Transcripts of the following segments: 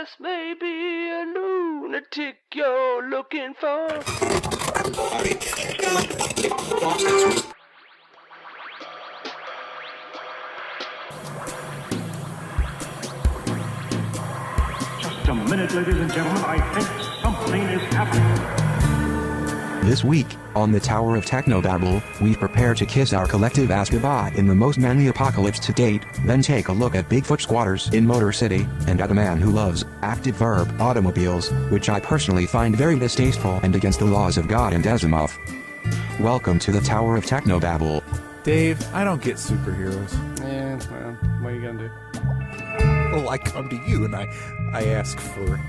just may be a lunatic you're looking for. Just a minute, ladies and gentlemen. I think something is happening. This week, on the Tower of Technobabble, we prepare to kiss our collective ass goodbye in the most manly apocalypse to date, then take a look at Bigfoot squatters in Motor City, and at a man who loves active verb automobiles, which I personally find very distasteful and against the laws of God and Asimov. Welcome to the Tower of Technobabble. Dave, I don't get superheroes. Yeah, well, what are you gonna do? Well, I come to you and I ask for,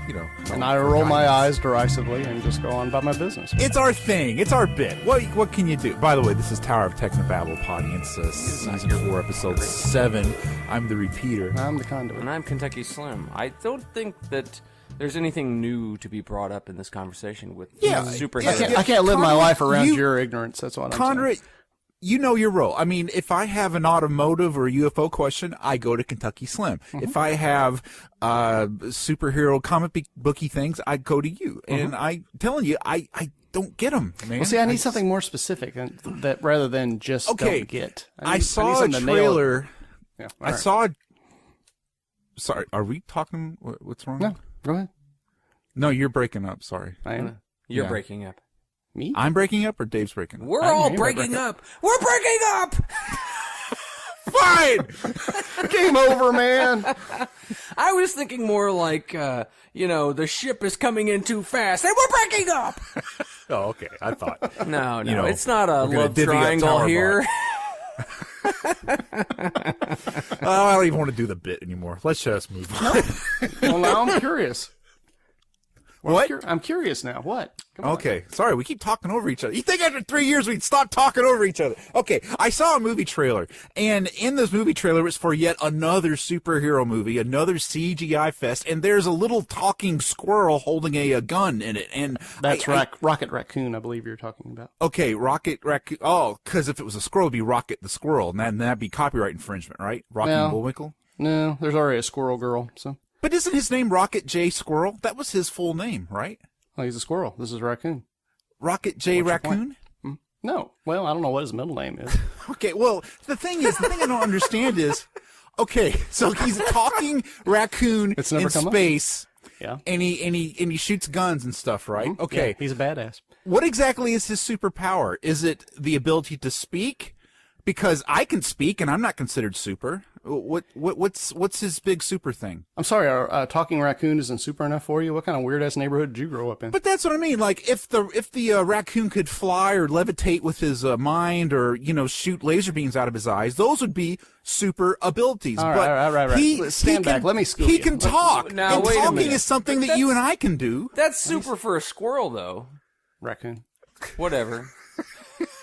And I roll my eyes derisively and just go on about my business. It's our thing. It's our bit. What can you do? By the way, this is Tower of Technobabble Audience, Season 4, Episode 7. I'm the repeater. I'm the conduit. And I'm Kentucky Slim. I don't think that there's anything new to be brought up in this conversation with superheroes. I can't live my Conrad, life around your ignorance. That's what I'm Conrad, saying. you know your role. I mean, if I have an automotive or UFO question, I go to Kentucky Slim. Mm-hmm. If I have superhero comic booky things, I go to you. Mm-hmm. And I'm telling you, I don't get them, man. Well, see, I need something more specific that rather than just don't get. I saw a trailer. Yeah, I saw. Sorry, are we talking? What's wrong? No, go ahead. No, you're breaking up. Sorry. I am. You're breaking up. Me? I'm breaking up or Dave's breaking up? We're all breaking up. We're breaking up! Fine! Game over, man. I was thinking more like, the ship is coming in too fast and we're breaking up! Oh, okay. I thought. No, it's not a love divvy up triangle here. I don't even want to do the bit anymore. Let's just move on. Well, now I'm curious. What? I'm curious now. What? Come on. Okay. Sorry, we keep talking over each other. You think after 3 years we'd stop talking over each other? Okay. I saw a movie trailer, and in this movie trailer it's for yet another superhero movie, another CGI fest, and there's a little talking squirrel holding a gun in it. And that's Rocket Raccoon, I believe you're talking about. Okay, Rocket Raccoon. Oh, because if it was a squirrel, it'd be Rocket the Squirrel, and then that'd be copyright infringement, right? Rocky and Bullwinkle? No, there's already a squirrel girl, so. But isn't his name Rocket J. Squirrel? That was his full name, right? Oh, he's a squirrel. This is Raccoon. Rocket J. Raccoon? No. Well, I don't know what his middle name is. Okay, well, the thing I don't understand is, okay, so he's a talking raccoon in space. Yeah. And he shoots guns and stuff, right? Mm-hmm. Okay. Yeah, he's a badass. What exactly is his superpower? Is it the ability to speak? Because I can speak and I'm not considered super. What's his big super thing? I'm sorry, our talking raccoon isn't super enough for you? What kind of weird ass neighborhood did you grow up in? But that's what I mean. Like if the raccoon could fly or levitate with his mind or shoot laser beams out of his eyes, those would be super abilities. All right. Stand back. Let me school you. He can talk. Now, and wait talking a minute. is something that you and I can do. That's super for a squirrel, though. Raccoon. Whatever.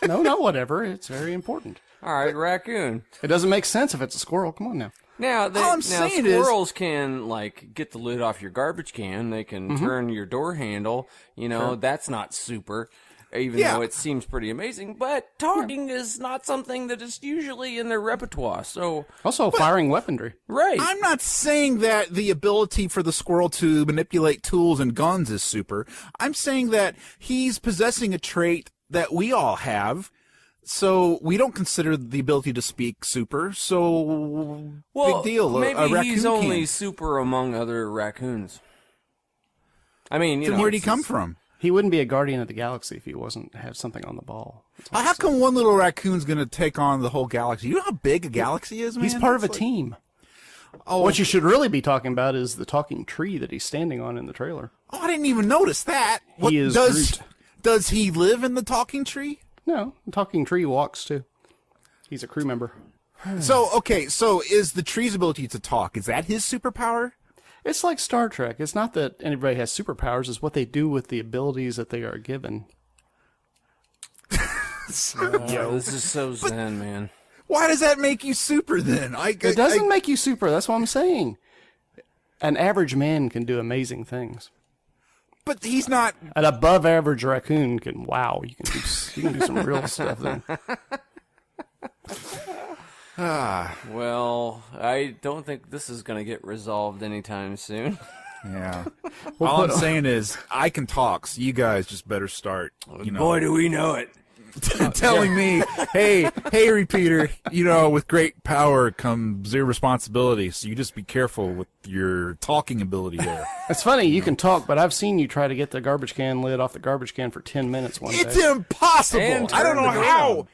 No, not whatever. It's very important. All right, raccoon. It doesn't make sense if it's a squirrel. Come on now. Now, squirrels can, get the lid off your garbage can. They can turn your door handle. Sure. That's not super, even though it seems pretty amazing. But talking is not something that is usually in their repertoire. So also firing weaponry. Right. I'm not saying that the ability for the squirrel to manipulate tools and guns is super. I'm saying that he's possessing a trait that we all have. So we don't consider the ability to speak super. So big deal. Maybe he's only super among other raccoons. I mean, then where'd he come from? He wouldn't be a guardian of the galaxy if he wasn't have something on the ball. How come one little raccoon's going to take on the whole galaxy? You know how big a galaxy is, man? He's part of a team. Oh, what you should really be talking about is the talking tree that he's standing on in the trailer. Oh, I didn't even notice that. He is Groot. Does he live in the talking tree? No, the talking tree walks too. He's a crew member. So is the tree's ability to talk, is that his superpower? It's like Star Trek. It's not that anybody has superpowers, it's what they do with the abilities that they are given. This is so zen, man. Why does that make you super then? It doesn't make you super, that's what I'm saying. An average man can do amazing things. But he's not. An above average raccoon can. Wow, you can do some real stuff then. Well, I don't think this is going to get resolved anytime soon. Yeah. All I'm saying is, I can talk, so you guys just better start. Boy, do we know it. Telling me, hey, repeater, with great power comes zero responsibility, so you just be careful with your talking ability there. It's funny, you can talk, but I've seen you try to get the garbage can lid off the garbage can for 10 minutes one day. It's impossible. And I don't know turn it how. around.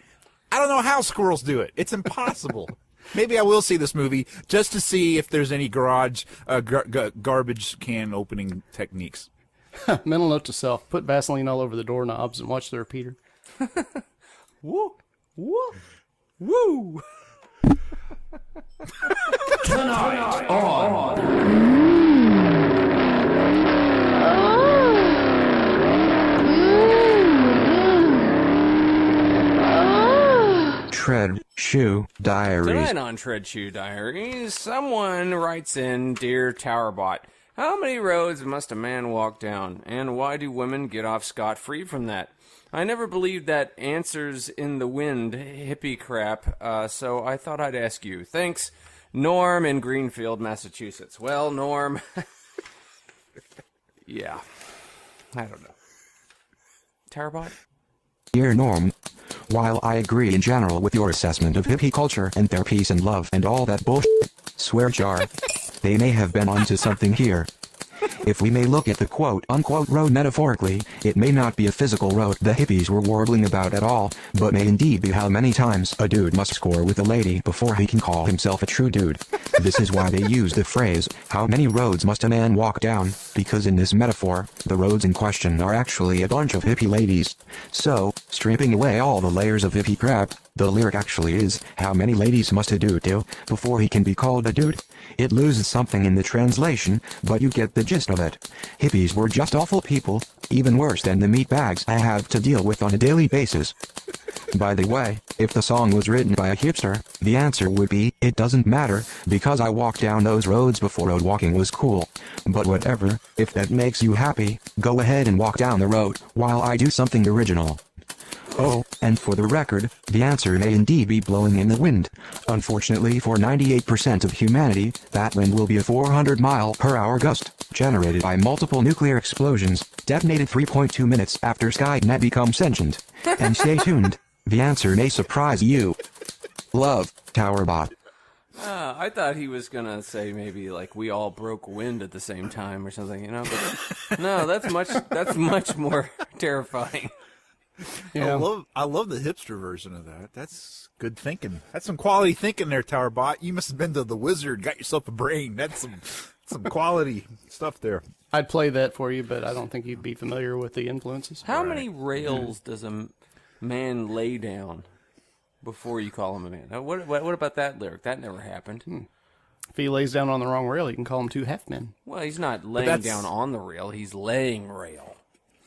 I don't know how squirrels do it. It's impossible. Maybe I will see this movie just to see if there's any garbage can opening techniques. Mental note to self, put Vaseline all over the doorknobs and watch the repeater. Woo! Woo! Woo! Tonight Tread Shoe Diaries. Tonight on Tread Shoe Diaries, someone writes in, Dear Towerbot, how many roads must a man walk down, and why do women get off scot-free from that? I never believed that answers in the wind hippie crap, so I thought I'd ask you. Thanks, Norm in Greenfield, Massachusetts. Well, Norm, yeah, I don't know. Towerbot? Dear Norm, while I agree in general with your assessment of hippie culture and their peace and love and all that bullshit, swear jar, they may have been onto something here. If we may look at the quote-unquote road metaphorically, it may not be a physical road the hippies were warbling about at all, but may indeed be how many times a dude must score with a lady before he can call himself a true dude. This is why they use the phrase, how many roads must a man walk down, because in this metaphor, the roads in question are actually a bunch of hippie ladies. So, stripping away all the layers of hippie crap, the lyric actually is, how many ladies must a dude do before he can be called a dude? It loses something in the translation, but you get the gist of it. Hippies were just awful people, even worse than the meatbags I have to deal with on a daily basis. By the way, if the song was written by a hipster, the answer would be, it doesn't matter, because I walked down those roads before road walking was cool. But whatever, if that makes you happy, go ahead and walk down the road, while I do something original. Oh, and for the record, the answer may indeed be blowing in the wind. Unfortunately for 98% of humanity, that wind will be a 400-mile-per-hour gust, generated by multiple nuclear explosions, detonated 3.2 minutes after Skynet becomes sentient. And stay tuned, the answer may surprise you. Love, Towerbot. I thought he was gonna say maybe like we all broke wind at the same time or something, But no, that's much more terrifying. Yeah. I love the hipster version of that. That's good thinking. That's some quality thinking there, Towerbot. You must have been to the Wizard, got yourself a brain. That's some quality stuff there. I'd play that for you, but I don't think you'd be familiar with the influences. How many rails does a man lay down before you call him a man? Now, what about that lyric? That never happened. If he lays down on the wrong rail, you can call him two half men. Well, he's not laying down on the rail. He's laying rail.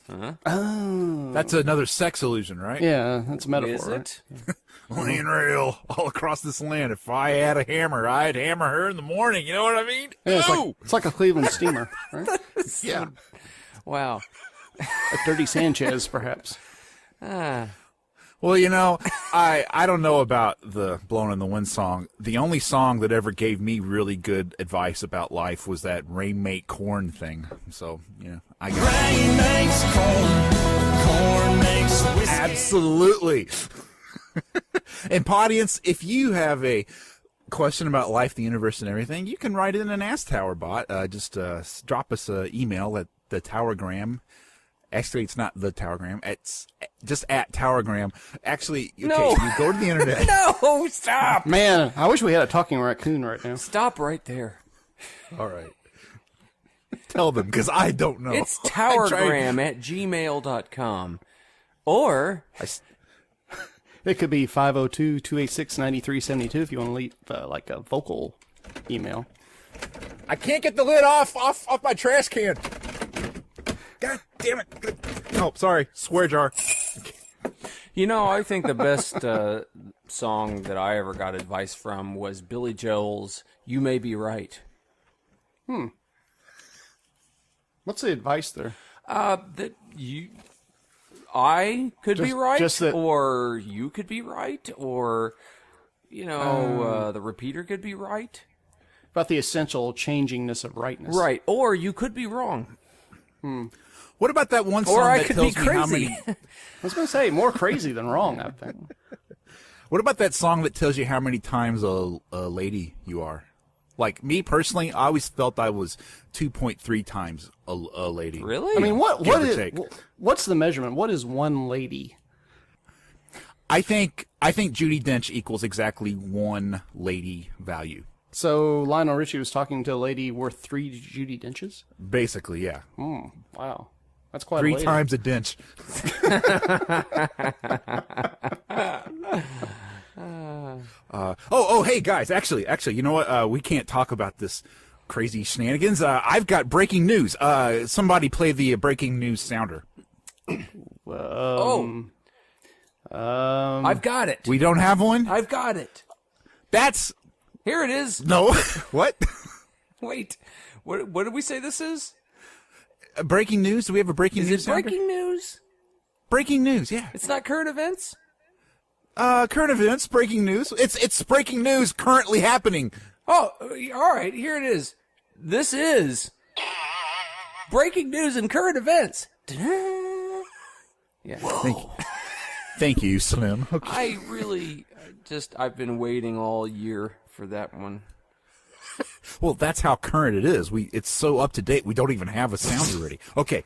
Huh? Oh. That's another sex illusion, right? Yeah, that's a metaphor. Is it? Right? Laying rail all across this land. If I had a hammer, I'd hammer her in the morning. You know what I mean? Yeah, it's like a Cleveland steamer, right? Yeah. Wow. Like Dirty Sanchez, perhaps. Well, I don't know about the Blowing in the Wind song. The only song that ever gave me really good advice about life was that Rain Make Corn thing. So, I got Rain makes corn makes whiskey. Absolutely. And audience, if you have a question about life, the universe, and everything, you can write in and ask Towerbot. Just drop us an email at the Towergram. Actually, it's not the Towergram. It's just at Towergram. Actually, okay, No. you go to the internet. No, stop. Man, I wish we had a talking raccoon right now. Stop right there. All right. Tell them, because I don't know. It's towergram@gmail.com. Or It could be 502-286-9372 if you want to leave like a vocal email. I can't get the lid off my trash can. God damn it. Oh, sorry. Swear jar. I think the best song that I ever got advice from was Billy Joel's You May Be Right. What's the advice there? That I could be right, just that- or you could be right, or, the repeater could be right. About the essential changingness of rightness. Right. Or you could be wrong. What about that one song Or I that could tells be me how crazy. many? I was going to say, more crazy than wrong, I think. What about that song that tells you how many times a lady you are? Like me personally, I always felt I was 2.3 times a lady. Really? I mean, Give or take. what's the measurement? What is one lady? I think Judi Dench equals exactly one lady value. So Lionel Richie was talking to a lady worth 3 Judi Denches? Basically, yeah. Wow. That's quite 3 a lady. times a Dench. Hey guys, actually, you know what? We can't talk about this crazy shenanigans. I've got breaking news. Somebody play the breaking news sounder. I've got it. We don't have one? I've got it. That's... Here it is. No. What? Wait. What did we say this is? Breaking news? Do we have a breaking news Is it sounder? breaking news? Breaking news, yeah. It's not current events? Current events, breaking news. It's breaking news currently happening. Oh, all right. Here it is. This is breaking news and current events. Yeah. Thank you, Slim. Okay. I really I've been waiting all year for that one. Well, that's how current it is. It's so up to date. We don't even have a sounder ready. Okay.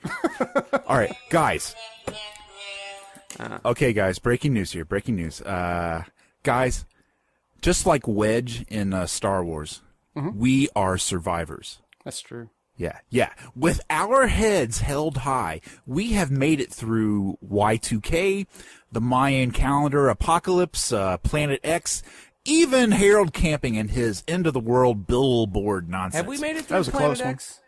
All right, guys. Okay, guys. Breaking news here. Breaking news. Guys, just like Wedge in Star Wars, we are survivors. That's true. Yeah. With our heads held high, we have made it through Y2K, the Mayan calendar apocalypse, Planet X, even Harold Camping and his end-of-the-world billboard nonsense. Have we made it That through was a Planet close one. X?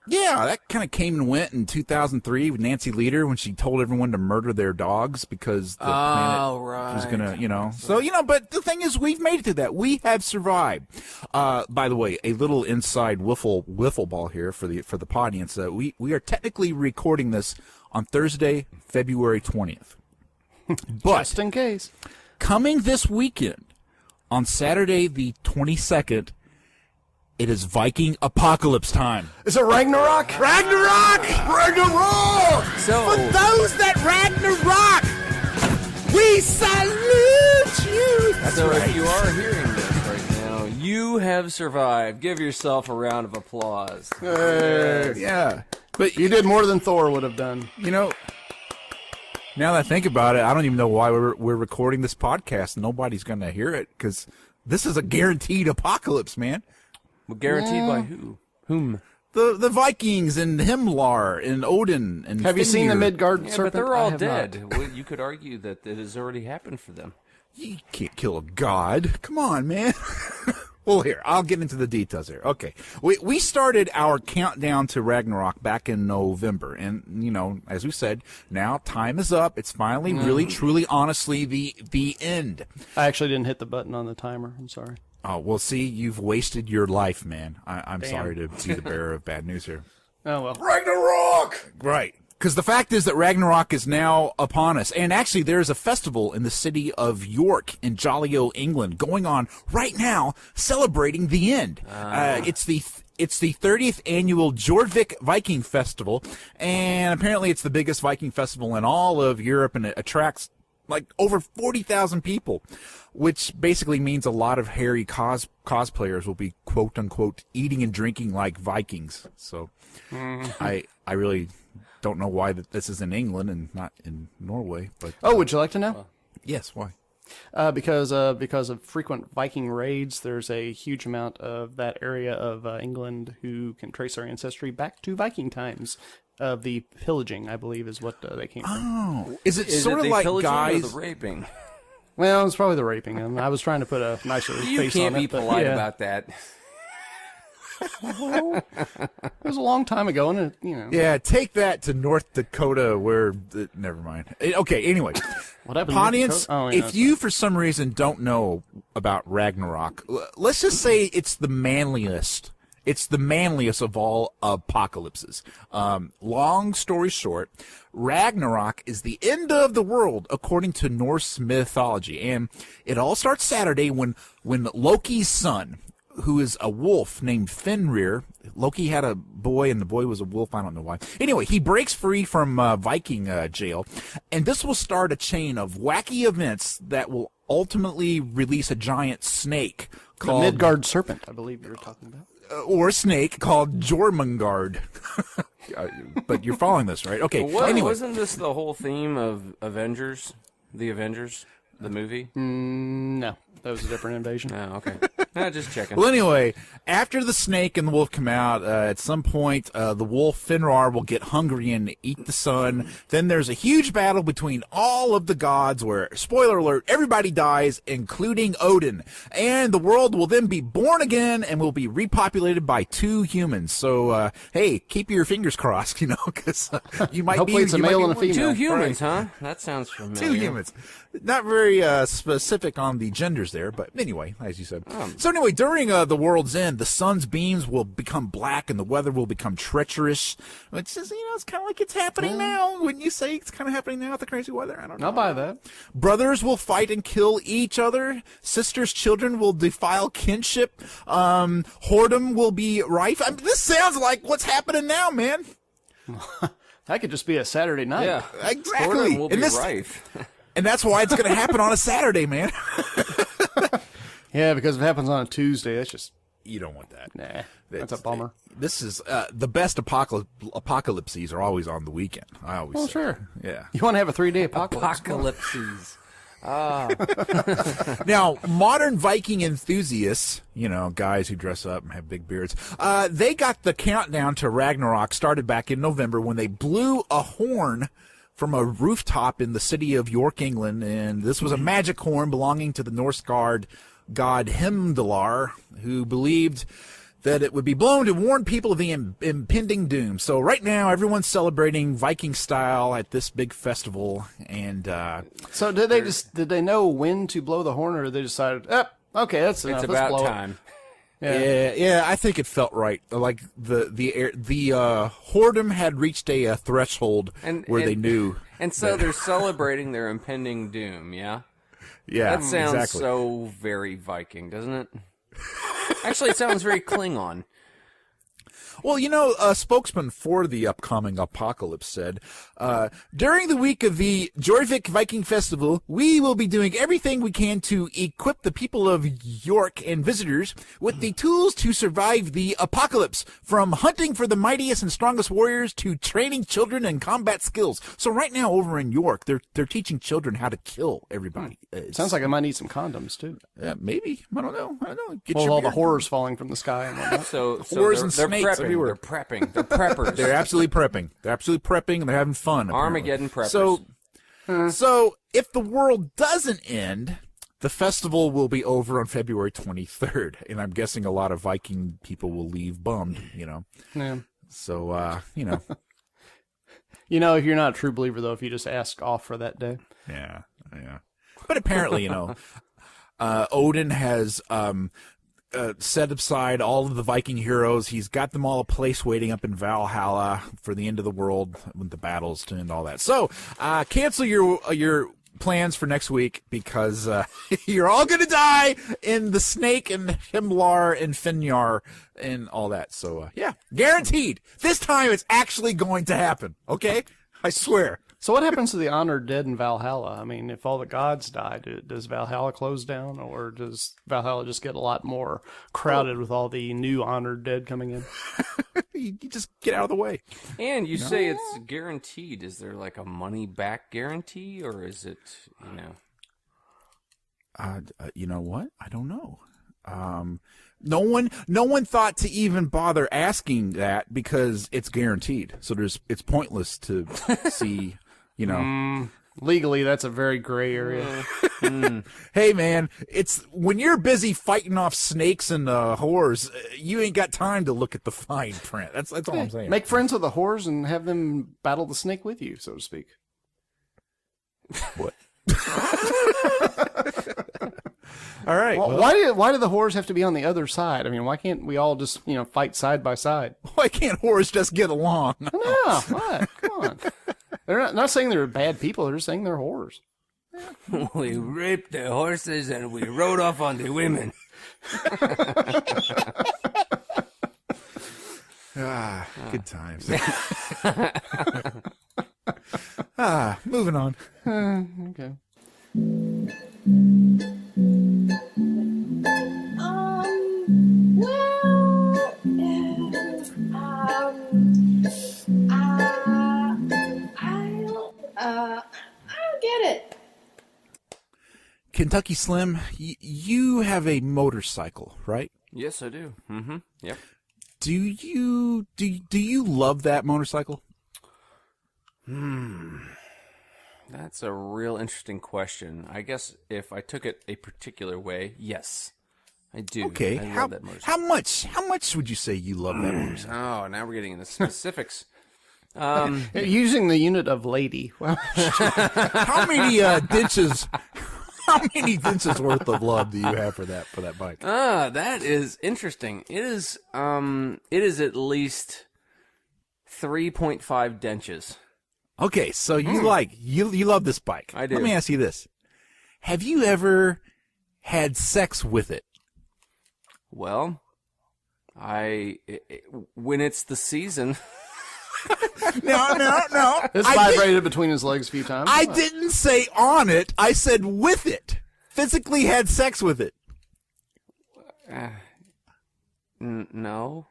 Yeah, that kind of came and went in 2003 with Nancy Lieder when she told everyone to murder their dogs because the planet was going to, So, but the thing is, we've made it to that. We have survived. By the way, a little inside wiffle ball here for the audience. We are technically recording this on Thursday, February 20th. But Just in case. coming this weekend, on Saturday the 22nd, it is Viking apocalypse time. Is it Ragnarok? Ragnarok! So, For those that Ragnarok, we salute you. That's so right. if you are hearing this right now, you have survived. Give yourself a round of applause. Yeah. But, You did more than Thor would have done. now that I think about it, I don't even know why we're recording this podcast. Nobody's going to hear it because this is a guaranteed apocalypse, man. Well, guaranteed by who? Whom? The Vikings and Himmlar and Odin and Have you seen the Fenrir. Midgard Yeah, serpent? but they're I all have dead. not. Well, you could argue that it has already happened for them. You can't kill a god. Come on, man. Well, here, I'll get into the details here. Okay. We started our countdown to Ragnarok back in November. And, as we said, now time is up. It's finally, really, truly, honestly, the end. I actually didn't hit the button on the timer. I'm sorry. Oh, well, see, you've wasted your life, man. I'm Damn. sorry to be the bearer of bad news here. Oh, well. Ragnarok! Right. Because the fact is that Ragnarok is now upon us. And actually, there's a festival in the city of York in jolly old England going on right now celebrating the end. It's the 30th annual Jorvik Viking Festival. And apparently it's the biggest Viking festival in all of Europe, and it attracts like over 40,000 people, which basically means a lot of hairy cosplayers will be quote unquote eating and drinking like Vikings. So I really don't know why this is in England and not in Norway, but Oh, would you like to know? yes, why? Because of frequent Viking raids, there's a huge amount of that area of England who can trace their ancestry back to Viking times. Of the pillaging, I believe, is what they came from. Oh, is it Is sort it of the like pillaging guys? or the raping? Well, it's probably the raping. And I was trying to put a nicer You face can't on be it. but polite yeah. about that. It was a long time ago, and it. Yeah, take that to North Dakota, where never mind. Okay, anyway. What happened? to Audience, Dakota? Oh, yeah, if you for some reason don't know about Ragnarok, let's just say it's the manliest. It's the manliest of all apocalypses. Long story short, Ragnarok is the end of the world according to Norse mythology, and it all starts Saturday when Loki's son, who is a wolf named Fenrir. Loki had a boy, and the boy was a wolf. I don't know why. Anyway, he breaks free from Viking jail, and this will start a chain of wacky events that will ultimately release a giant snake called... The Midgard serpent, I believe you were talking about. Or a snake called Jormungand. But you're following this, right? Okay. Anyway. Wasn't this the whole theme of Avengers? The Avengers? The movie? No. That was a different invasion. Oh, okay. Just checking. Well, anyway, after the snake and the wolf come out, at some point, the wolf Fenrir will get hungry and eat the sun. Then there's a huge battle between all of the gods where, spoiler alert, everybody dies, including Odin. And the world will then be born again and will be repopulated by 2 humans. So, hey, keep your fingers crossed, because you might Hopefully it's a male and a female. 2 humans, huh? That sounds familiar. 2 humans. Not very specific on the genders there, but anyway, as you said. So anyway, during the world's end, the sun's beams will become black and the weather will become treacherous. It's just, it's kind of like it's happening now. Wouldn't you say it's kind of happening now with the crazy weather? I don't know. I'll buy that. Brothers will fight and kill each other. Sisters' children will defile kinship. Whoredom will be rife. I mean, this sounds like what's happening now, man. That could just be a Saturday night. Yeah. Exactly. Whoredom will be rife. And that's why it's going to happen on a Saturday, man. Yeah, because if it happens on a Tuesday, that's just... You don't want that. Nah, that's a bummer. This is the best apocalypses are always on the weekend. I always say. Sure. Yeah. You want to have a 3-day apocalypse? Apocalypses. Now, modern Viking enthusiasts, guys who dress up and have big beards, they got the countdown to Ragnarok started back in November when they blew a horn from a rooftop in the city of York, England, and this was a magic horn belonging to the Norse god Heimdallr, who believed that it would be blown to warn people of the impending doom. So right now, everyone's celebrating Viking style at this big festival, and so did they know when to blow the horn, or they decided, okay, that's enough. It's Let's about blow time. Yeah, I think it felt right. Like the whoredom had reached a threshold where they knew. And so they're celebrating their impending doom, yeah? Yeah, that sounds exactly. so very Viking, doesn't it? Actually, it sounds very Klingon. Well, a spokesman for the upcoming apocalypse said, during the week of the Jorvik Viking Festival, we will be doing everything we can to equip the people of York and visitors with the tools to survive the apocalypse, from hunting for the mightiest and strongest warriors to training children in combat skills. So right now over in York, they're teaching children how to kill everybody. Sounds like I might need some condoms, too. Maybe. I don't know. Get Well, your all the beard. horrors falling from the sky and whatnot. So Horrors and they're snakes prepping. everywhere. They're prepping. They're preppers. They're absolutely prepping. They're absolutely prepping, and they're having fun. Apparently. Armageddon preppers. So if the world doesn't end, the festival will be over on February 23rd, and I'm guessing a lot of Viking people will leave bummed. Yeah. So if you're not a true believer, though, if you just ask off for that day. yeah. But apparently, Odin has set aside all of the Viking heroes. He's got them all a place waiting up in Valhalla for the end of the world when the battles to end all that. So cancel your plans for next week because you're all going to die in the snake and Himmlar and Fenrir and all that. So, guaranteed. This time it's actually going to happen, okay? I swear. So what happens to the honored dead in Valhalla? I mean, if all the gods die, does Valhalla close down, or does Valhalla just get a lot more crowded with all the new honored dead coming in? You just get out of the way. And you say it's guaranteed. Is there like a money back guarantee, or is it, You know what? I don't know. No one thought to even bother asking that because it's guaranteed. So it's pointless to see, Legally, that's a very gray area. Hey man, it's when you're busy fighting off snakes and whores, you ain't got time to look at the fine print. That's all I'm saying. Make friends with the whores and have them battle the snake with you, so to speak. What? All right. Well, why do the whores have to be on the other side? I mean, why can't we all just fight side by side? Why can't whores just get along? No, what? Come on. They're not saying they're bad people. They're just saying they're whores. We raped the horses and we rode off on the women. times. Moving on. Okay. I don't get it. Kentucky Slim, you have a motorcycle, right? Yes, I do. Mm-hmm. Yep. Do you love that motorcycle? That's a real interesting question. I guess if I took it a particular way, yes, I do. Okay. I love that motorcycle. How much would you say you love that motorcycle? Oh, now we're getting into specifics. Using the unit of lady. Well, How many Dench's? How many Dench's worth of love do you have for that bike? That is interesting. It is at least 3.5 Denches. Okay, so you love this bike. I do. Let me ask you this: have you ever had sex with it? Well, when it's the season. No. it's vibrated between his legs a few times. I didn't say on it. I said with it. Physically had sex with it. No.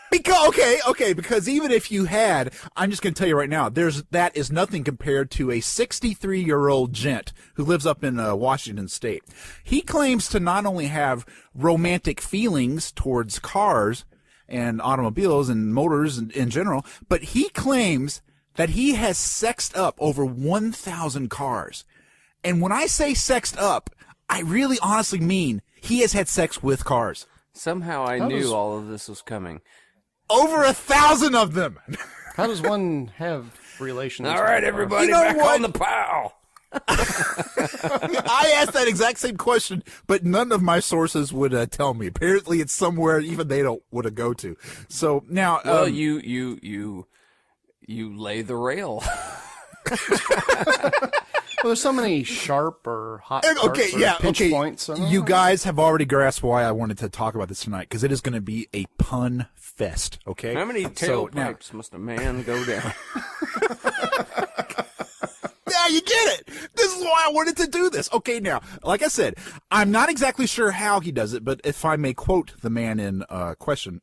Because even if you had, I'm just going to tell you right now, that is nothing compared to a 63-year-old gent who lives up in Washington State. He claims to not only have romantic feelings towards cars and automobiles and motors in general, but he claims that he has sexed up over 1,000 cars. And when I say sexed up, I really honestly mean he has had sex with cars. Somehow I knew all of this was coming. Over 1,000 of them. How does one have relations? All right, everybody, You know back what? on the pile. I asked that exact same question, but none of my sources would tell me. Apparently, it's somewhere even they don't want to go to. So now, Well, you lay the rail. Well, there's so many sharp or hot parts or pinch points. You guys have already grasped why I wanted to talk about this tonight, because it is going to be a pun fest. Okay. How many tailpipes must a man go down? Yeah, you get it. This is why I wanted to do this. Okay, now, like I said, I'm not exactly sure how he does it, but if I may quote the man in question,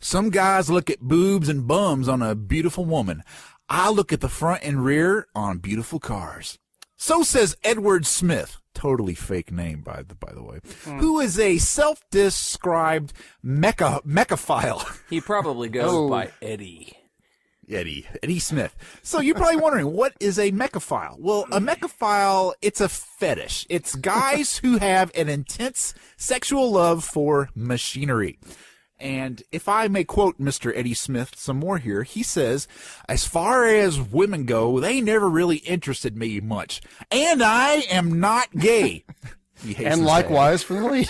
some guys look at boobs and bums on a beautiful woman. I look at the front and rear on beautiful cars. So says Edward Smith, totally fake name, by the way, who is a self-described mechaphile. He probably goes by Eddie. Eddie Smith. So you're probably wondering, what is a mechaphile? Well, a mechaphile, it's a fetish. It's guys who have an intense sexual love for machinery. And if I may quote Mr. Eddie Smith some more here, he says, as far as women go, they never really interested me much. And I am not gay. And likewise for the lead.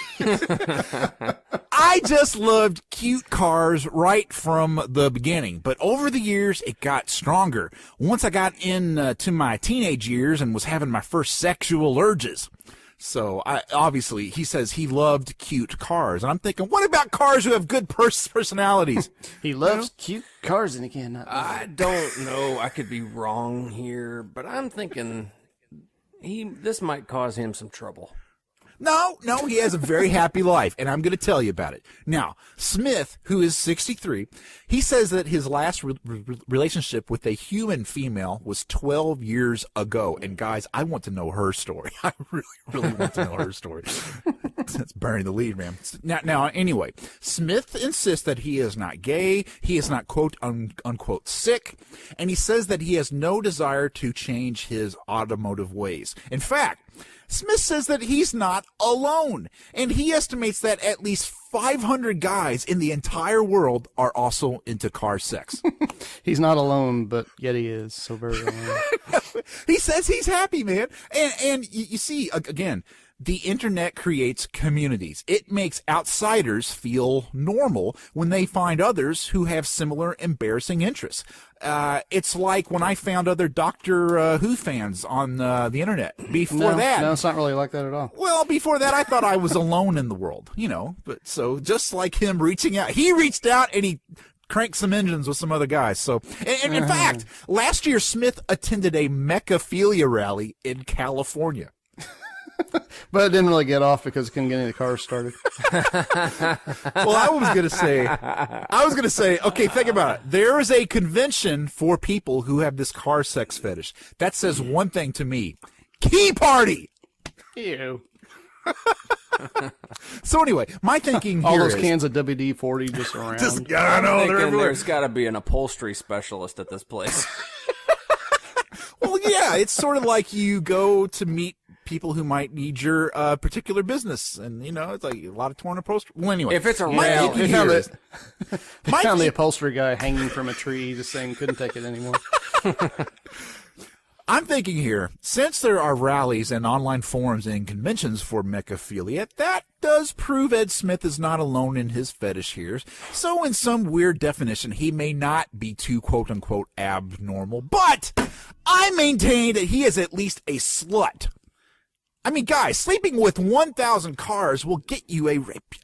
I just loved cute cars right from the beginning, but over the years it got stronger. Once I got into my teenage years and was having my first sexual urges. So obviously he says he loved cute cars, and I'm thinking, what about cars who have good personalities? He loves cute cars, and again, I don't know. I could be wrong here, but I'm thinking this might cause him some trouble. No, he has a very happy life, and I'm going to tell you about it. Now, Smith, who is 63, he says that his last relationship with a human female was 12 years ago. And guys, I want to know her story. I really want to know her story. That's burying the lead, man. Now, anyway, Smith insists that he is not gay. He is not, quote, unquote, sick. And he says that he has no desire to change his automotive ways. In fact, Smith says that he's not alone, and he estimates that at least 500 guys in the entire world are also into car sex. He's not alone, but yet he is so very alone. He says he's happy, man. And you see, again, the internet creates communities. It makes outsiders feel normal when they find others who have similar embarrassing interests. It's like when I found other Doctor Who fans on the internet. Before that... No, it's not really like that at all. Well, before that, I thought I was alone in the world, But so just like him reaching out, he reached out and he crank some engines with some other guys. So, and in fact, last year Smith attended a mechaphilia rally in California. But it didn't really get off because it couldn't get any of the cars started. Well, I was going to say, okay, think about it. There is a convention for people who have this car sex fetish. That says one thing to me. Key party! Ew. So anyway, my thinking here all those is, cans of WD-40 just around. I know, they're everywhere. There's got to be an upholstery specialist at this place. Well, yeah, it's sort of like you go to meet people who might need your particular business, and it's like a lot of torn upholstery. Well, anyway, if it's a my rail, thinking here is- They found the upholstery guy hanging from a tree, just saying couldn't take it anymore. I'm thinking here, since there are rallies and online forums and conventions for mechaphilia, that does prove Ed Smith is not alone in his fetish here. So in some weird definition, he may not be too quote-unquote abnormal, but I maintain that he is at least a slut. I mean, guys, sleeping with 1,000 cars will get you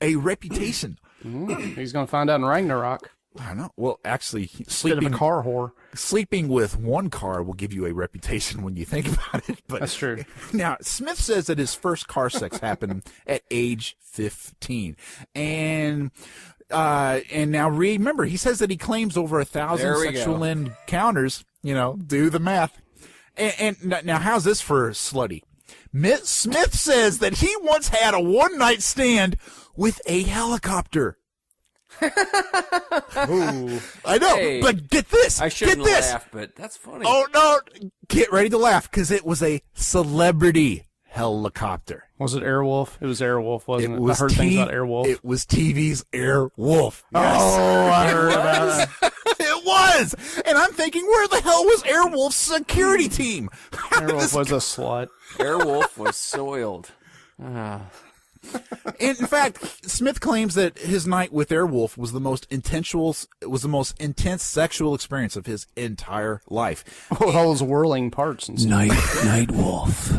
a reputation. He's going to find out in Ragnarok. I know. Well, actually, Bit of a car whore. sleeping with one car will give you a reputation when you think about it. But That's true. Now, Smith says that his first car sex happened at age 15. And now remember, he says that he claims over 1,000 sexual encounters. Do the math. And now, how's this for slutty? Smith says that he once had a one-night stand with a helicopter. Ooh. I know, but get this. I shouldn't get this. laugh, but that's funny. Oh, no. Get ready to laugh, because it was a celebrity helicopter. Was it Airwolf? It was Airwolf, wasn't it? I heard things things about Airwolf. It was TV's Airwolf. Yes. Oh, I heard about that. It was. And I'm thinking, where the hell was Airwolf's security team? Airwolf was a slut. Airwolf was soiled. In fact, Smith claims that his night with Airwolf was the most intense sexual experience of his entire life. With all those whirling parts and stuff. Night Wolf.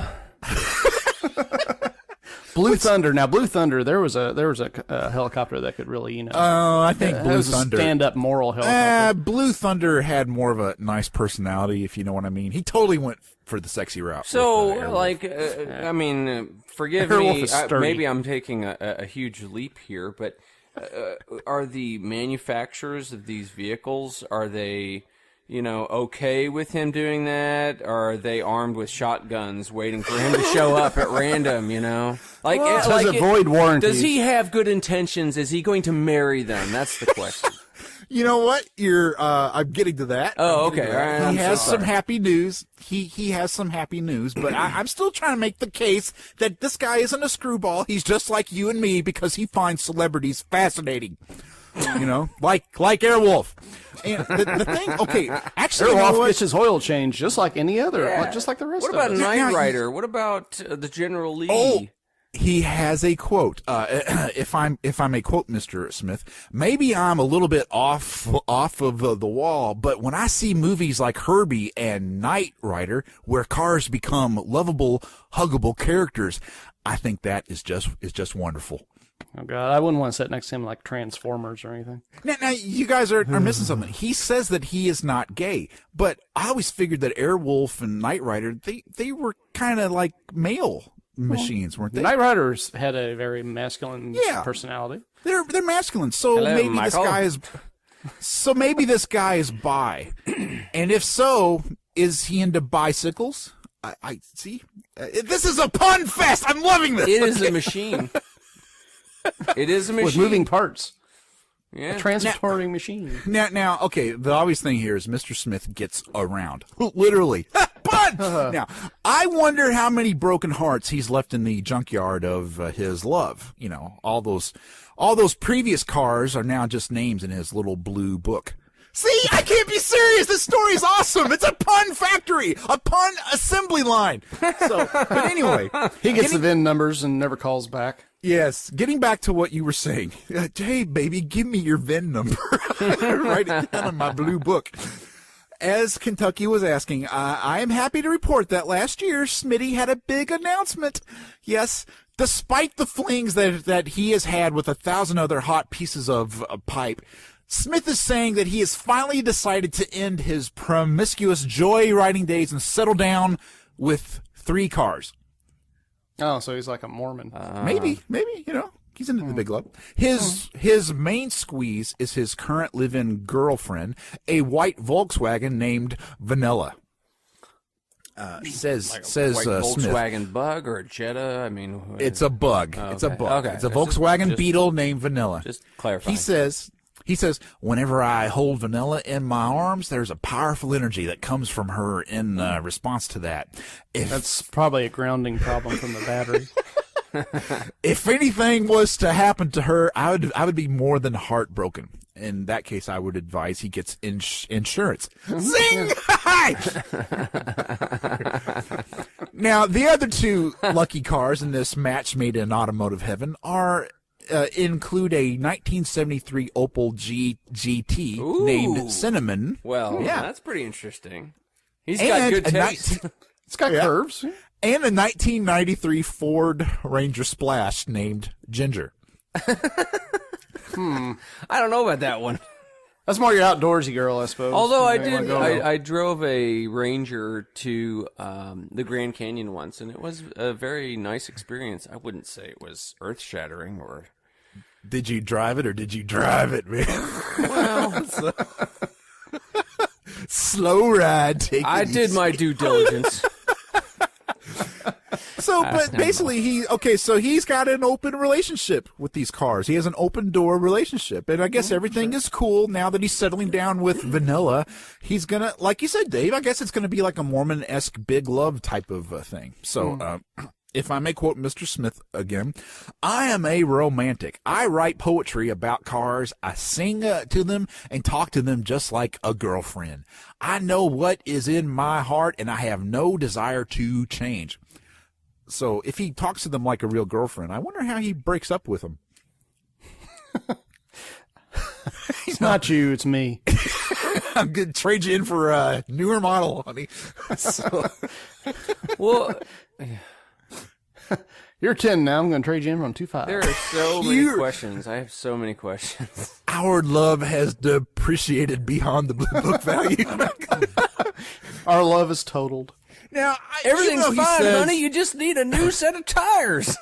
Blue Thunder. Now, Blue Thunder, there was a helicopter that could really, I think it Blue was Thunder. a stand-up moral helicopter. Blue Thunder had more of a nice personality, if you know what I mean. He totally went for the sexy route. So, with, forgive Airwolf me. is sturdy. Maybe I'm taking a huge leap here, but are the manufacturers of these vehicles, are they, okay with him doing that? Or are they armed with shotguns waiting for him to show up at random, Does it void warranties? Does he have good intentions? Is he going to marry them? That's the question. You know what? I'm getting to that. Oh, okay. All right. He has some happy news. He has some happy news, but I'm still trying to make the case that this guy isn't a screwball. He's just like you and me because he finds celebrities fascinating. Like Airwolf. And the thing, okay, actually, Airwolf gets his oil changed just like any other, just like the rest What of about us. Knight Rider? What about the General Lee? Oh, he has a quote. If I may quote Mr. Smith, maybe I'm a little bit off of the wall, but when I see movies like Herbie and Knight Rider, where cars become lovable, huggable characters, I think that is just wonderful. Oh, God, I wouldn't want to sit next to him like Transformers or anything. Now you guys are missing something. He says that he is not gay, but I always figured that Airwolf and Knight Rider, they were kind of like male machines, weren't they? Knight Riders had a very masculine personality. They're masculine, so Hello, maybe Michael. this guy is bi, and if so, is he into bicycles? I see. This is a pun fest. I'm loving this. It is a machine. It is a machine. With moving parts. Yeah. A transporting machine. Now, okay, the obvious thing here is Mr. Smith gets around. Literally. Pun! Now, I wonder how many broken hearts he's left in the junkyard of his love. All those previous cars are now just names in his little blue book. See, I can't be serious. This story is awesome. It's a pun factory, a pun assembly line. So, but anyway, He gets the VIN numbers and never calls back. yes, getting back to what you were saying. Hey, baby, give me your VIN number. Write it down in my blue book. As Kentucky was asking, I am happy to report that last year Smitty had a big announcement. Yes, despite the flings that he has had with 1,000 other hot pieces of pipe, Smith is saying that he has finally decided to end his promiscuous joyriding days and settle down with 3 cars. Oh, so he's like a Mormon. Maybe, he's into the big love. His main squeeze is his current live-in girlfriend, a white Volkswagen named Vanilla. Says white Smith. Volkswagen Bug or a Jetta? I mean, It's a bug. Oh, It's a okay. bug. Okay. It's a Volkswagen Beetle named Vanilla. Just clarify. He says, whenever I hold Vanilla in my arms, there's a powerful energy that comes from her in response to that. That's probably a grounding problem from the battery. If anything was to happen to her, I would be more than heartbroken. In that case, I would advise he gets insurance. Zing! Now, the other 2 lucky cars in this match made in automotive heaven include a 1973 Opel GT named Cinnamon. Well, Yeah. that's pretty interesting. He's got good taste. It's got curves. And a 1993 Ford Ranger Splash named Ginger. I don't know about that one. That's more your outdoorsy girl, I suppose. Although I I drove a Ranger to the Grand Canyon once, and it was a very nice experience. I wouldn't say it was earth-shattering or... Did you drive it or did you drive it, man? Well, Slow ride. Take I it did easy. my due diligence. So, but basically, he's got an open relationship with these cars. He has an open door relationship, and I guess everything is cool now that he's settling down with Vanilla. He's gonna, like you said, Dave. I guess it's gonna be like a Mormon-esque big love type of thing. So, if I may quote Mr. Smith again, I am a romantic. I write poetry about cars. I sing to them and talk to them just like a girlfriend. I know what is in my heart, and I have no desire to change. So if he talks to them like a real girlfriend, I wonder how he breaks up with them. It's not you, it's me. I'm going to trade you in for a newer model, honey. So, Well, You're 10 now. I'm going to trade you in on 2.5. there are so many questions. I have so many questions. our love has depreciated beyond the blue book value. Our love is totaled. Now, Everything's even though fine, he says, honey. You just need a new set of tires.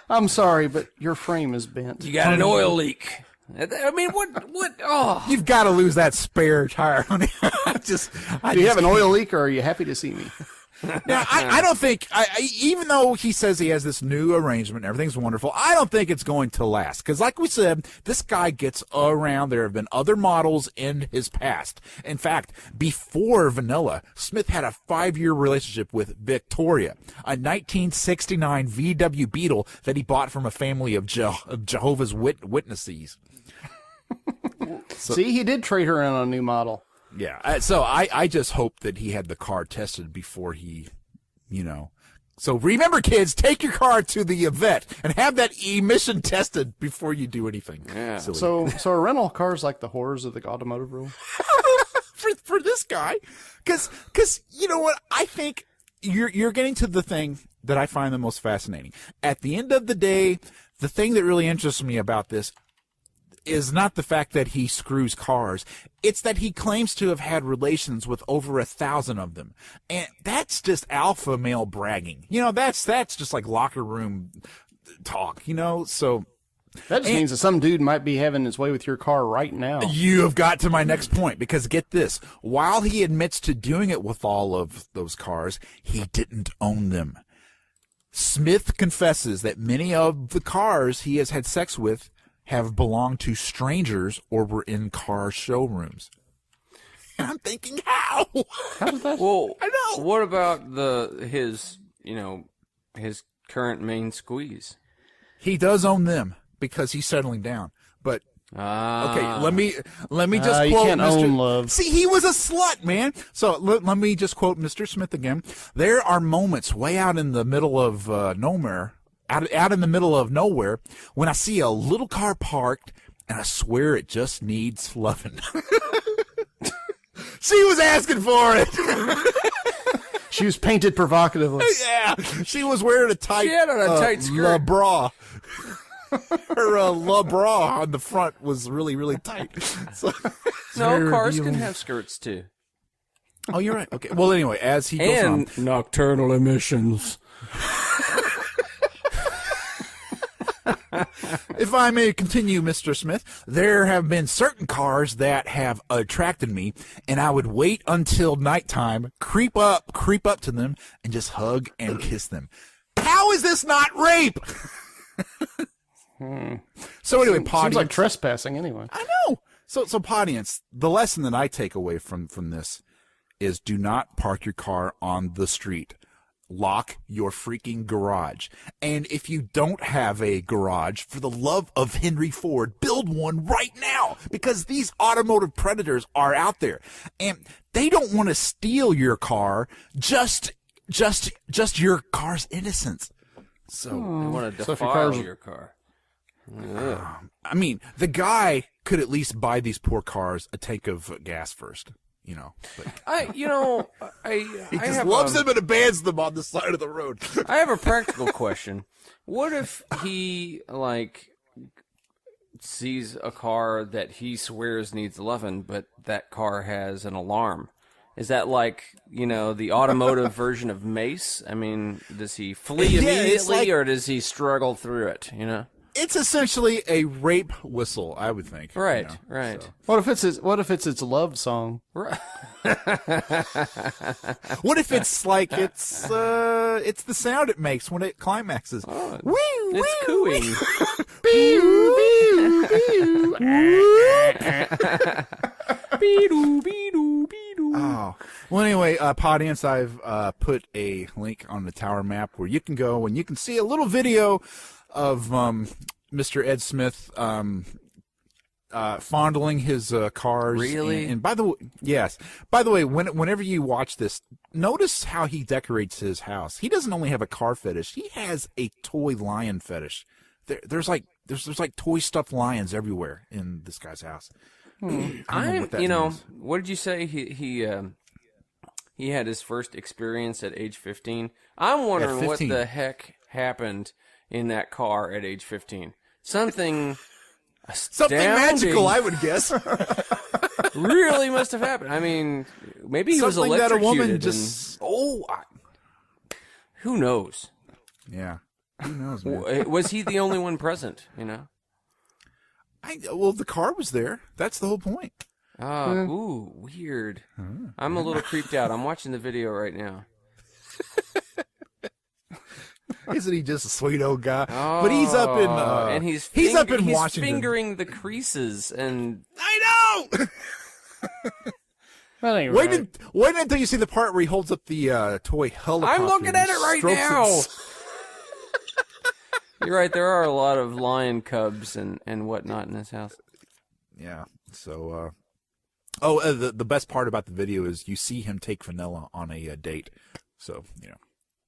I'm sorry, but your frame is bent. You got an oil leak. I mean, what? Oh, You've got to lose that spare tire, honey. Do you have an oil leak, or are you happy to see me? Now, I don't think, even though he says he has this new arrangement, everything's wonderful, I don't think it's going to last. Because like we said, this guy gets around. There have been other models in his past. In fact, before Vanilla, Smith had a 5-year relationship with Victoria, a 1969 VW Beetle that he bought from a family of Jehovah's Witnesses. See, he did trade her in on a new model. Yeah, so I just hope that he had the car tested before he, So remember, kids, take your car to the vet and have that emission tested before you do anything. Yeah. Silly. So a rental car is like the horrors of the automotive rule. for this guy, because you know what, I think you're getting to the thing that I find the most fascinating. At the end of the day, the thing that really interests me about this is not the fact that he screws cars. It's that he claims to have had relations with over 1,000 of them. And that's just alpha male bragging. That's just like locker room talk, so. That just means that some dude might be having his way with your car right now. You have got to my next point, because get this. While he admits to doing it with all of those cars, he didn't own them. Smith confesses that many of the cars he has had sex with have belonged to strangers or were in car showrooms. And I'm thinking, how? How does that? well, I know. What about his current main squeeze? He does own them because he's settling down. But okay, let me just you quote can't Mr. own love. See, he was a slut, man. So let me just quote Mr. Smith again. There are moments way out in the middle of nowhere. Out in the middle of nowhere, when I see a little car parked, and I swear it just needs loving. She was asking for it. She was painted provocatively. Yeah, she was wearing a tight, She had on a tight skirt. bra. her la bra on the front was really, really tight. So, No, cars can have skirts too. oh, you're right. Okay. Well, anyway, as he goes on, And nocturnal emissions. if I may continue, Mr. Smith, there have been certain cars that have attracted me, and I would wait until nighttime, creep up to them, and just hug and kiss them. How is this not rape? So anyway, Seems like trespassing anyway. I know. So Podience, the lesson that I take away from this is do not park your car on the street. Lock your freaking garage. And if you don't have a garage, for the love of Henry Ford, build one right now, because these automotive predators are out there and they don't want to steal your car, just your car's innocence. So They want to So if your defile car's- your car. I mean, the guy could at least buy these poor cars a tank of gas first, you know. But He he I just have loves them and abandons them on the side of the road. I have a practical question. What if he sees a car that he swears needs loving, but that car has an alarm? Is that the automotive version of Mace? I mean, does he flee Yeah, it's immediately or does he struggle through it, It's essentially a rape whistle, I would think. Right, you know, right. so. What if it's its love song? Right. What if it's like it's the sound it makes when it climaxes? Woo, It's woo, cooing. Beedoo, beedoo, beedoo. Oh. Well, anyway, Podience, I've put a link on the tower map where you can go and you can see a little video of Mr. Ed Smith fondling his cars. Really? And by the way, yes. By the way, whenever you watch this, notice how he decorates his house. He doesn't only have a car fetish; he has a toy lion fetish. There's like toy stuffed lions everywhere in this guy's house. I don't know what that means. What did you say? He had his first experience at age 15. I'm wondering what 15. the heck happened in that car at age 15. Something Magical, I would guess. really must have happened. I mean, maybe he was Something that electrocuted. a woman just. Who knows? Yeah. Who knows, man? Was he the only one present? Well, the car was there. That's the whole point. Ooh, weird. I'm a little creeped out. I'm watching the video right now. Isn't he just a sweet old guy? But he's up in and he's up in Washington. He's fingering the creases and I know. That ain't Wait right. until you see the part where he holds up the toy helicopter. I'm looking at it right strokes now. its- You're right. There are a lot of lion cubs and whatnot in this house. Yeah. So, the best part about the video is you see him take Vanilla on a date. So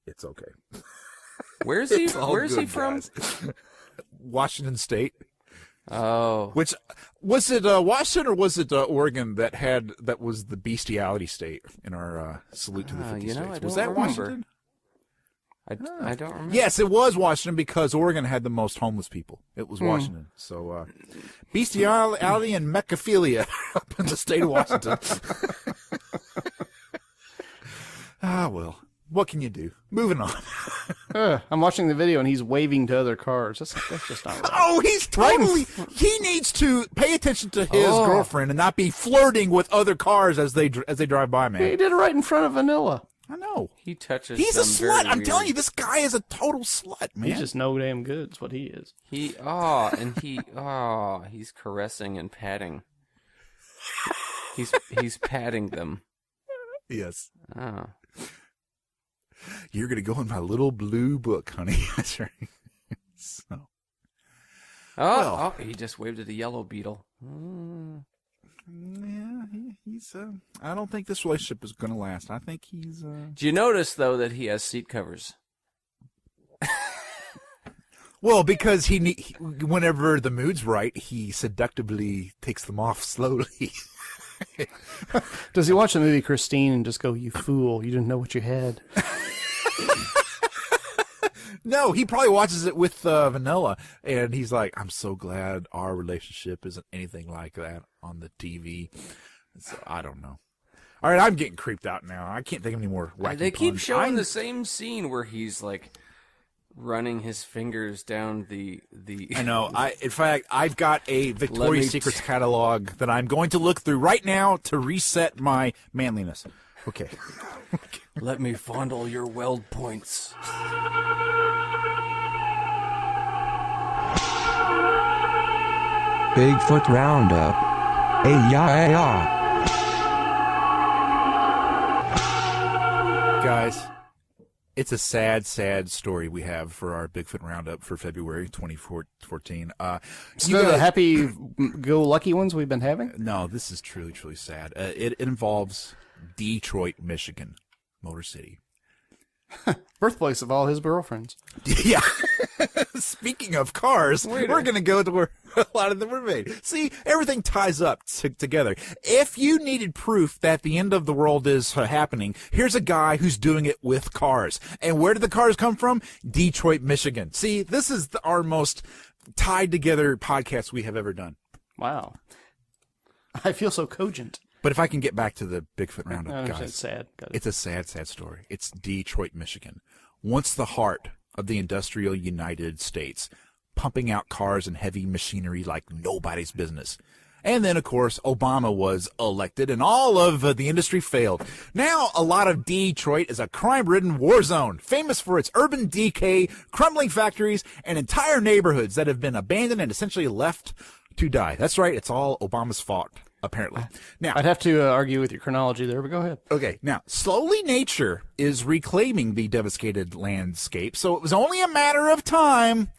it's okay. Where's he? It's all Where's he good, from? guys. Washington State. Oh, Which was it? Washington or was it Oregon that was the bestiality state in our salute to the 50 states? I Was don't that remember. Washington? I don't remember. Yes, it was Washington because Oregon had the most homeless people. It was Washington. So bestiality and mechaphilia up in the state of Washington. Well, what can you do? Moving on. I'm watching the video and he's waving to other cars. That's just not right. Oh, he's totally. He needs to pay attention to his girlfriend and not be flirting with other cars as they drive by, man. He did it right in front of Vanilla. I know. He touches. He's a them slut. very I'm telling you, weird. this guy is a total slut, man. He's just no damn good. Is what he is. He's caressing and patting. He's patting them. Yes. Oh. You're going to go in my little blue book, honey. That's right. So. He just waved at a yellow beetle. Mm. Yeah, he's. I don't think this relationship is going to last. I think he's. Do you notice though that he has seat covers? Well, because whenever the mood's right, he seductively takes them off slowly. Does he watch the movie Christine and just go, "You fool! You didn't know what you had"? No, he probably watches it with Vanilla, and he's like, I'm so glad our relationship isn't anything like that on the TV. So, I don't know. All right, I'm getting creeped out now. I can't think of any more wacky They keep puns. showing the same scene where he's like running his fingers down the. I know. In fact, I've got a Victoria's Secrets catalog that I'm going to look through right now to reset my manliness. Okay. Let me fondle your weld points. Bigfoot Roundup. Ay-ya-ay-ya. Guys, it's a sad, sad story we have for our Bigfoot Roundup for February 2014. So the happy-go-lucky ones we've been having? No, this is truly, truly sad. It involves Detroit, Michigan, Motor City. Birthplace of all his girlfriends. Yeah. Speaking of cars, we're going to go to where a lot of them were made. See, everything ties up together. If you needed proof that the end of the world is happening, here's a guy who's doing it with cars. And where did the cars come from? Detroit, Michigan. See, this is our most tied together podcast we have ever done. Wow. I feel so cogent. But if I can get back to the Bigfoot Roundup, guys. It's sad. It's a sad, sad story. It's Detroit, Michigan. Once the heart of the industrial United States, pumping out cars and heavy machinery like nobody's business. And then, of course, Obama was elected, and all of the industry failed. Now, a lot of Detroit is a crime-ridden war zone, famous for its urban decay, crumbling factories, and entire neighborhoods that have been abandoned and essentially left to die. That's right, it's all Obama's fault, apparently. Now, I'd have to argue with your chronology there, but go ahead. Okay, now, slowly nature is reclaiming the devastated landscape, so it was only a matter of time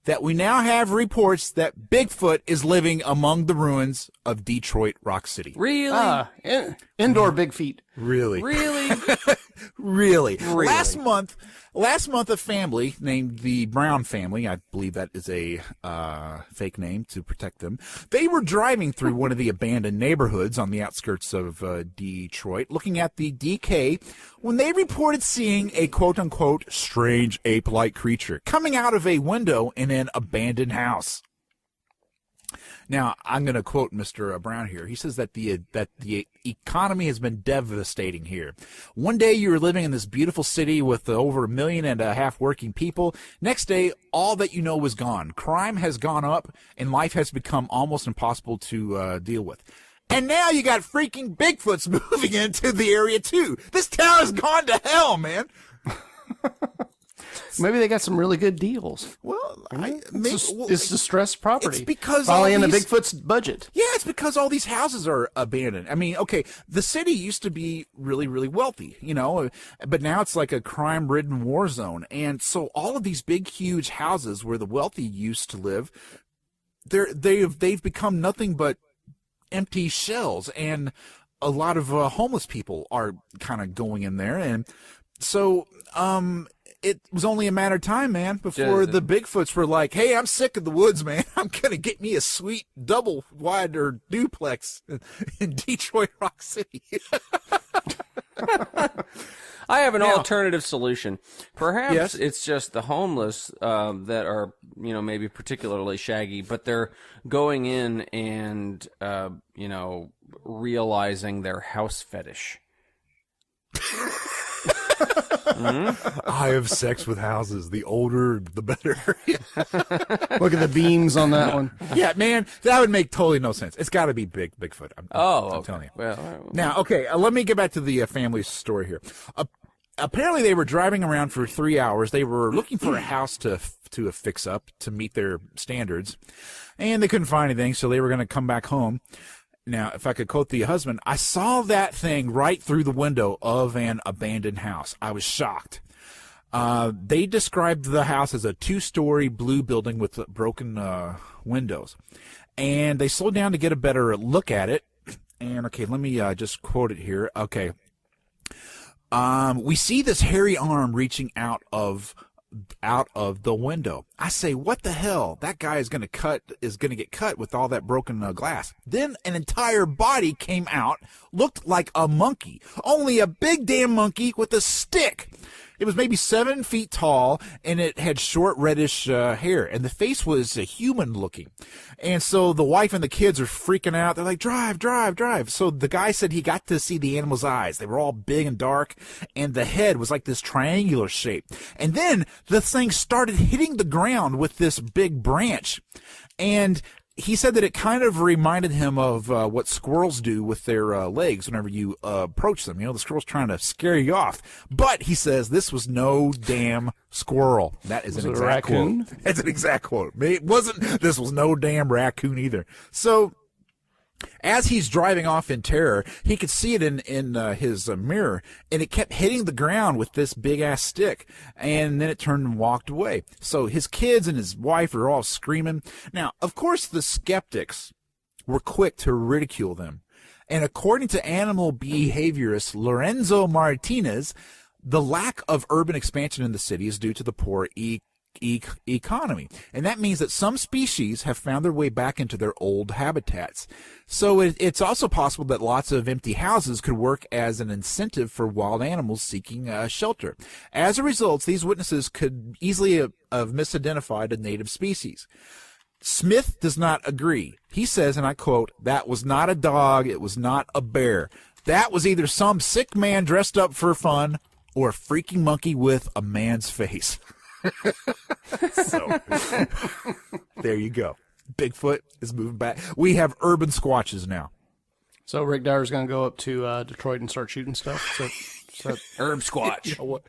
that we now have reports that Bigfoot is living among the ruins of Detroit Rock City. Really? Indoor big feet. Really? Really? Really? Last month, a family named the Brown family, I believe that is a fake name to protect them, they were driving through one of the abandoned neighborhoods on the outskirts of Detroit, looking at the decay, when they reported seeing a quote-unquote strange ape-like creature coming out of a window in an abandoned house. Now, I'm going to quote Mr. Brown here. He says that the economy has been devastating here. One day you were living in this beautiful city with over 1.5 million working people. Next day, all that you know was gone. Crime has gone up, and life has become almost impossible to deal with. And now you got freaking Bigfoots moving into the area, too. This town has gone to hell, man. Maybe they got some really good deals. Well, it's distressed property. It's because probably in the Bigfoot's budget. Yeah, it's because all these houses are abandoned. I mean, okay, the city used to be really, really wealthy, you know, but now it's like a crime-ridden war zone. And so all of these big, huge houses where the wealthy used to live, they've become nothing but empty shells. And a lot of homeless people are kind of going in there. And so, it was only a matter of time, man, before the Bigfoots were like, hey, I'm sick of the woods, man. I'm going to get me a sweet double-wide or duplex in Detroit Rock City. I have an alternative solution. Perhaps it's just the homeless that are, you know, maybe particularly shaggy, but they're going in and, you know, realizing their house fetish. I have sex with houses. The older, the better. Look at the beams on that one. Yeah, man, that would make totally no sense. It's got to be Bigfoot. I'm telling you. Well, now, okay, let me get back to the family story here. Apparently, they were driving around for 3 hours. They were looking for a house to fix up to meet their standards, and they couldn't find anything, so they were going to come back home. Now, if I could quote the husband, I saw that thing right through the window of an abandoned house. I was shocked. They described the house as a 2-story blue building with broken windows. And they slowed down to get a better look at it. And, okay, let me just quote it here. Okay. We see this hairy arm reaching out of the window. I say, what the hell? That guy is going to get cut with all that broken glass. Then an entire body came out, looked like a monkey, only a big damn monkey with a stick. It was maybe 7 feet tall, and it had short reddish hair, and the face was human looking. And so the wife and the kids are freaking out. They're like, drive, drive, drive. So the guy said he got to see the animal's eyes. They were all big and dark, and the head was like this triangular shape. And then the thing started hitting the ground with this big branch. And he said that it kind of reminded him of what squirrels do with their legs whenever you approach them. You know, the squirrel's trying to scare you off. But he says this was no damn squirrel. That is an exact quote. That's an exact quote. It wasn't, this was no damn raccoon either. So as he's driving off in terror, he could see it in his mirror, and it kept hitting the ground with this big-ass stick, and then it turned and walked away. So his kids and his wife are all screaming. Now, of course, the skeptics were quick to ridicule them. And according to animal behaviorist Lorenzo Martinez, the lack of urban expansion in the city is due to the poor economy. And that means that some species have found their way back into their old habitats. So it's also possible that lots of empty houses could work as an incentive for wild animals seeking shelter. As a result, these witnesses could easily have misidentified a native species. Smith does not agree. He says, and I quote, "That was not a dog. It was not a bear. That was either some sick man dressed up for fun or a freaking monkey with a man's face." So, there you go. Bigfoot is moving back. We have urban squatches now. So Rick Dyer's going to go up to Detroit and start shooting stuff. So Herb Squatch. You know what?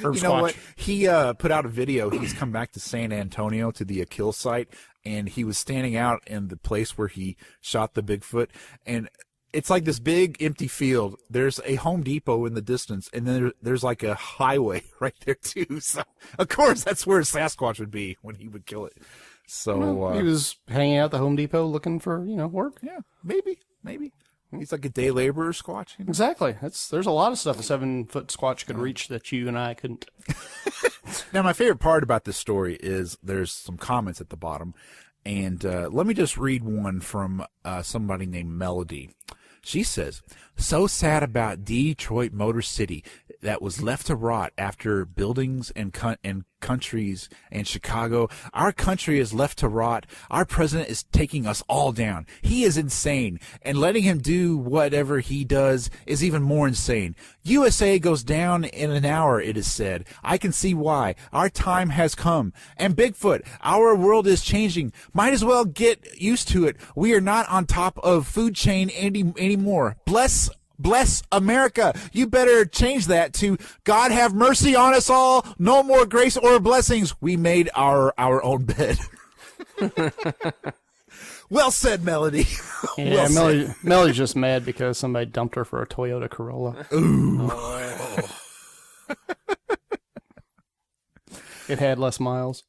Herb You know Squatch. what? He put out a video. He's come back to San Antonio to the kill site, and he was standing out in the place where he shot the Bigfoot, and it's like this big empty field. There's a Home Depot in the distance, and then there's like a highway right there too. So, of course, that's where Sasquatch would be when he would kill it. So he was hanging out at the Home Depot looking for, work. yeah, maybe. He's like a day laborer Squatch. You know? Exactly. There's a lot of stuff a 7-foot Squatch could reach that you and I couldn't. Now, my favorite part about this story is there's some comments at the bottom, and let me just read one from somebody named Melody. She says, "So sad about Detroit Motor City that was left to rot after buildings and countries and Chicago. Our country is left to rot. Our president is taking us all down. He is insane, and letting him do whatever he does is even more insane. USA goes down in an hour, it is said. I can see why. Our time has come. And Bigfoot, our world is changing. Might as well get used to it. We are not on top of food chain anymore. Bless America. You better change that to God have mercy on us all. No more grace or blessings. We made our own bed." Well said, Melody. Yeah, Melody's just mad because somebody dumped her for a Toyota Corolla. Ooh. It had less miles.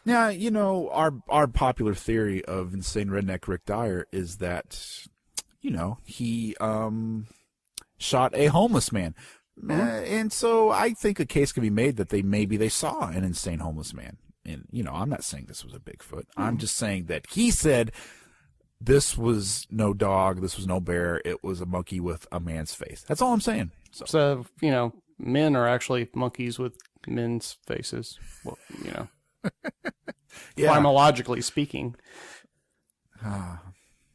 Now, our popular theory of insane redneck Rick Dyer is that, he shot a homeless man. And so I think a case can be made that they saw an insane homeless man. And, I'm not saying this was a Bigfoot. I'm just saying that he said this was no dog, this was no bear, it was a monkey with a man's face. That's all I'm saying. So men are actually monkeys with men's faces. Well, Yeah. Etymologically speaking.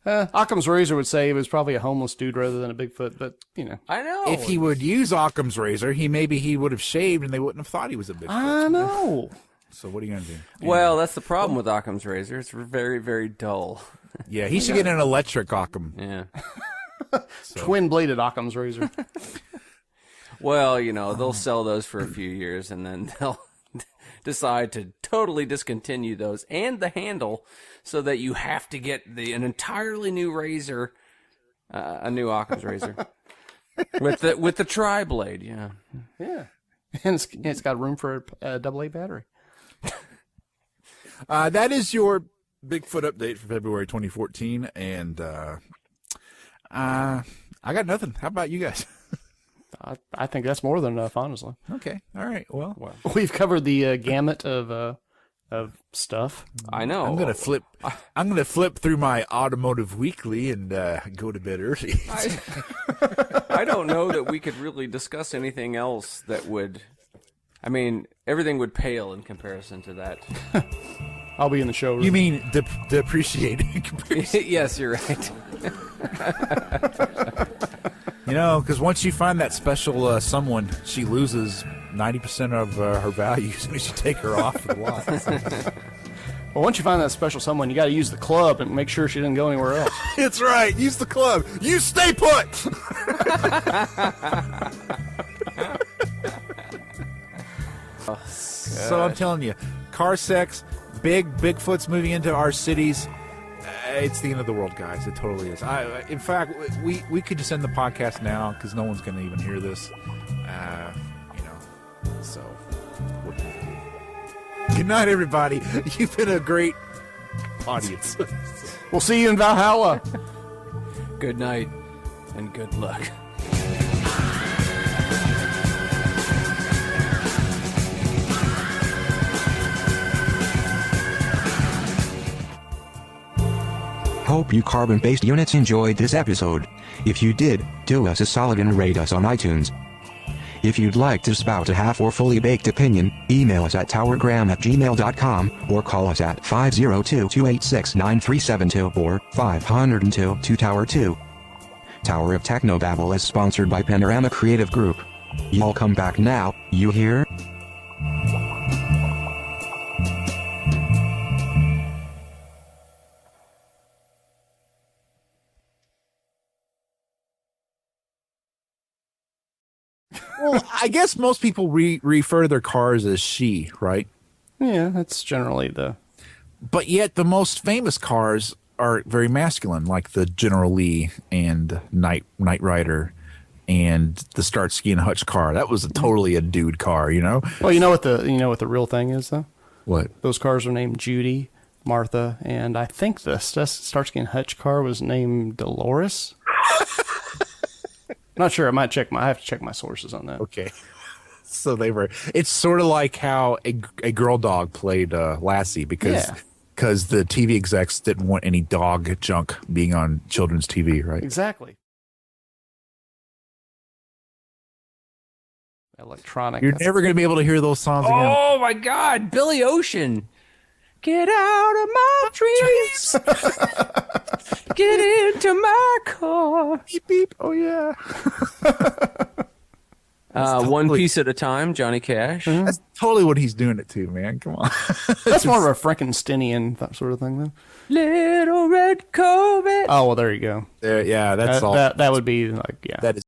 Occam's razor would say it was probably a homeless dude rather than a Bigfoot, but, I know. If he would use Occam's razor, he would have shaved and they wouldn't have thought he was a Bigfoot. I know. So what are you going to do? Well, that's the problem with Occam's razor. It's very, very dull. Yeah, he should get an electric Occam. Yeah. Twin-bladed Occam's razor. Well, they'll sell those for a few years, and then they'll decide to totally discontinue those and the handle so that you have to get an entirely new razor, a new Occam's razor. with the tri-blade, yeah. Yeah. And it's got room for a AA battery. That is your Bigfoot update for February 2014, and I got nothing. How about you guys? I think that's more than enough, honestly. Okay, all right. Well, we've covered the gamut of stuff. I know. I'm gonna flip through my Automotive Weekly and go to bed early. I don't know that we could really discuss anything else that would I mean, everything would pale in comparison to that. I'll be in the showroom. You mean depreciate? Yes, you're right. You know, because once you find that special someone, she loses 90% of her value as soon as you take her off the lot. Well, once you find that special someone, you got to use the club and make sure she didn't go anywhere else. It's right. Use the club. You stay put. So I'm telling you, car sex, Bigfoot's moving into our cities. It's the end of the world, guys. It totally is. In fact, we could just end the podcast now because no one's going to even hear this. So what can we do? Good night, everybody. You've been a great audience. We'll see you in Valhalla. Good night and good luck. Hope you carbon-based units enjoyed this episode. If you did, do us a solid and rate us on iTunes. If you'd like to spout a half or fully baked opinion, email us at towergram@gmail.com or call us at 502-286-9372 or 502-2-TOWER2. Tower of Technobabble is sponsored by Panorama Creative Group. Y'all come back now, you hear? Well, I guess most people refer to their cars as she, right? Yeah, that's generally the... But yet the most famous cars are very masculine, like the General Lee and Knight Rider and the Starsky and Hutch car. That was totally a dude car, you know? Well, you know what the real thing is, though? What? Those cars are named Judy, Martha, and I think the Starsky and Hutch car was named Dolores. Not sure. I have to check my sources on that. Okay. So it's sort of like how a girl dog played Lassie because the TV execs didn't want any dog junk being on children's TV, right? Exactly. Electronic. You're never going to be able to hear those songs again. Oh my God, Billy Ocean. Get out of my dreams. Get into my car. Beep, beep. Oh, yeah. One piece at a time, Johnny Cash. Mm-hmm. That's totally what he's doing it to, man. Come on. That's more of a Frankensteinian sort of thing, though. Little red Corvette. Oh, well, there you go. Yeah, that's all. That would be like, yeah. That is